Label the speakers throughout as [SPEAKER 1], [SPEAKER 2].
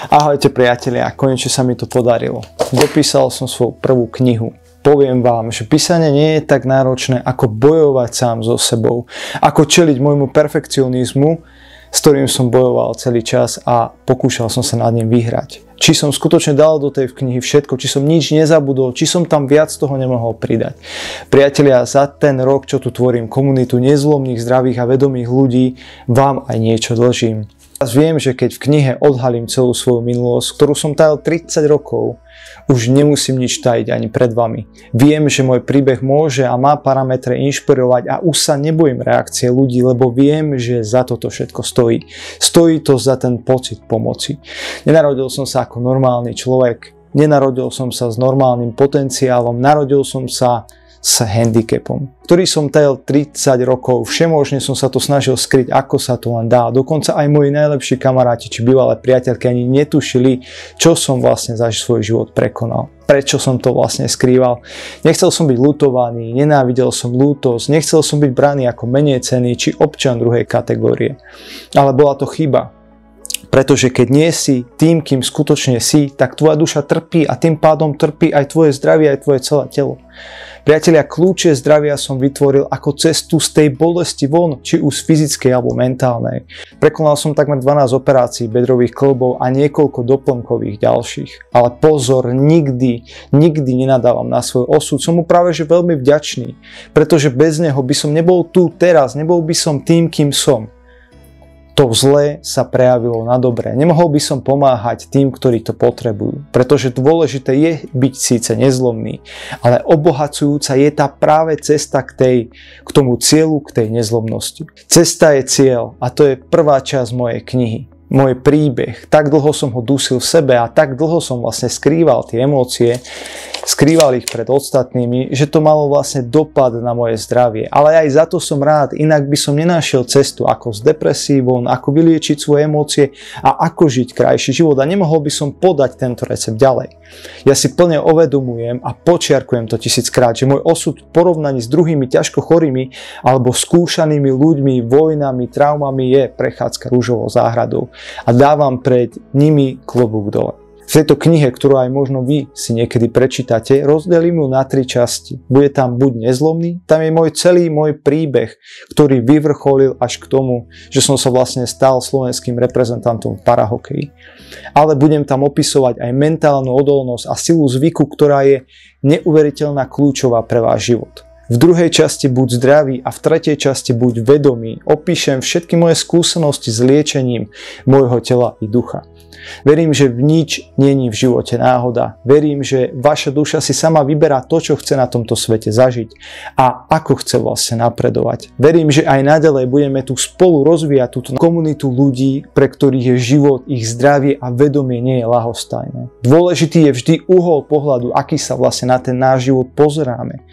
[SPEAKER 1] Ahojte priatelia, konečne sa mi to podarilo. Dopísal som svoju prvú knihu. Poviem vám, že písanie nie je tak náročné, ako bojovať sám so sebou. Ako čeliť môjmu perfekcionizmu, s ktorým som bojoval celý čas a pokúšal som sa nad ním vyhrať. Či som skutočne dal do tej knihy všetko, či som nič nezabudol, či som tam viac toho nemohol pridať. Priatelia, za ten rok, čo tu tvorím komunitu nezlomných, zdravých a vedomých ľudí, vám aj niečo dlžím. Viem, že keď v knihe odhalím celú svoju minulosť, ktorú som tajil 30 rokov, už nemusím nič tajiť ani pred vami. Viem, že môj príbeh môže a má parametre inšpirovať a už sa nebojím reakcie ľudí, lebo viem, že za toto všetko stojí. Stojí to za ten pocit pomoci. Nenarodil som sa ako normálny človek, nenarodil som sa s normálnym potenciálom, narodil som sa s handicapom, ktorý som tajil 30 rokov. Všemožne som sa to snažil skryť, ako sa to len dá. Dokonca aj moji najlepší kamaráti či bývalé priateľky ani netušili, čo som vlastne za svoj život prekonal. Prečo som to vlastne skrýval. Nechcel som byť ľutovaný, nenávidel som ľútosť, nechcel som byť braný ako menejcenný či občan druhej kategórie. Ale bola to chyba. Pretože keď nie si tým, kým skutočne si, tak tvoja duša trpí a tým pádom trpí aj tvoje zdravie, aj tvoje celé telo. Priatelia, kľúče zdravia som vytvoril ako cestu z tej bolesti von, či už fyzickej alebo mentálnej. Prekonal som takmer 12 operácií bedrových kĺbov a niekoľko doplnkových ďalších. Ale pozor, nikdy nenadávam na svoj osud. Som mu práve že veľmi vďačný, pretože bez neho by som nebol tu teraz, nebol by som tým, kým som. To zlé sa prejavilo na dobré. Nemohol by som pomáhať tým, ktorí to potrebujú. Pretože dôležité je byť síce nezlomný, ale obohacujúca je tá práve cesta k tomu cieľu, k tej nezlomnosti. Cesta je cieľ a to je prvá časť mojej knihy. Môj príbeh. Tak dlho som ho dusil v sebe a tak dlho som vlastne skrýval tie emócie, skrýval ich pred ostatnými, že to malo vlastne dopad na moje zdravie. Ale aj za to som rád, inak by som nenašiel cestu, ako z depresí von, ako vyliečiť svoje emócie a ako žiť krajší život a nemohol by som podať tento recept ďalej. Ja si plne uvedomujem a počiarkujem to 1000-krát, že môj osud v porovnaní s druhými ťažko chorými alebo skúšanými ľuďmi, vojnami, traumami je prechádzka rúžovou záhradou a dávam pred nimi klobúk dole. V tejto knihe, ktorú aj možno vy si niekedy prečítate, rozdelím ju na 3 časti. Bude tam buď nezlomný, tam je celý môj príbeh, ktorý vyvrcholil až k tomu, že som sa vlastne stal slovenským reprezentantom v parahokeji. Ale budem tam opisovať aj mentálnu odolnosť a silu zvyku, ktorá je neuveriteľná kľúčová pre váš život. V druhej časti buď zdravý a v tretej časti buď vedomý. Opíšem všetky moje skúsenosti s liečením môjho tela i ducha. Verím, že nič není v živote náhoda. Verím, že vaša duša si sama vyberá to, čo chce na tomto svete zažiť a ako chce vlastne napredovať. Verím, že aj naďalej budeme tu spolu rozvíjať túto komunitu ľudí, pre ktorých je život, ich zdravie a vedomie nie je ľahostajné. Dôležitý je vždy uhol pohľadu, aký sa vlastne na ten náš život pozeráme.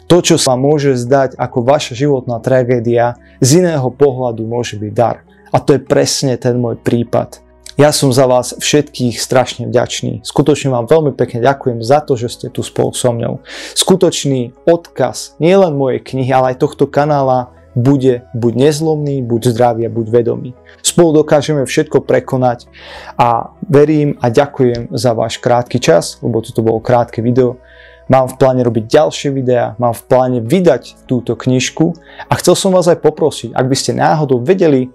[SPEAKER 1] To, čo sa môže zdať ako vaša životná tragédia, z iného pohľadu môže byť dar. A to je presne ten môj prípad. Ja som za vás všetkých strašne vďačný. Skutočne vám veľmi pekne ďakujem za to, že ste tu spolu so mnou. Skutočný odkaz nielen mojej knihy, ale aj tohto kanála bude buď nezlomný, buď zdravý a buď vedomý. Spolu dokážeme všetko prekonať a verím a ďakujem za váš krátky čas, lebo toto bolo krátke video. Mám v pláne robiť ďalšie videá, mám v pláne vydať túto knižku a chcel som vás aj poprosiť, ak by ste náhodou vedeli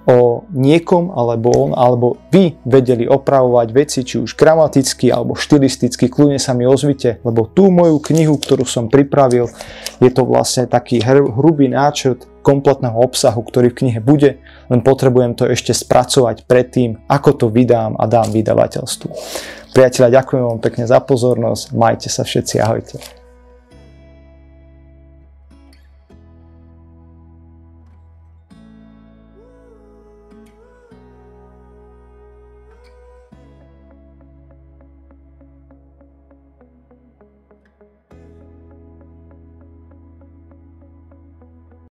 [SPEAKER 1] o niekom alebo vy vedeli opravovať veci, či už gramaticky alebo štilisticky, kľudne sa mi ozvite, lebo tú moju knihu, ktorú som pripravil, je to vlastne taký hrubý náčrt kompletného obsahu, ktorý v knihe bude, len potrebujem to ešte spracovať predtým, ako to vydám a dám vydavateľstvu. Priatelia, ďakujem vám pekne za pozornosť, majte sa všetci, ahojte.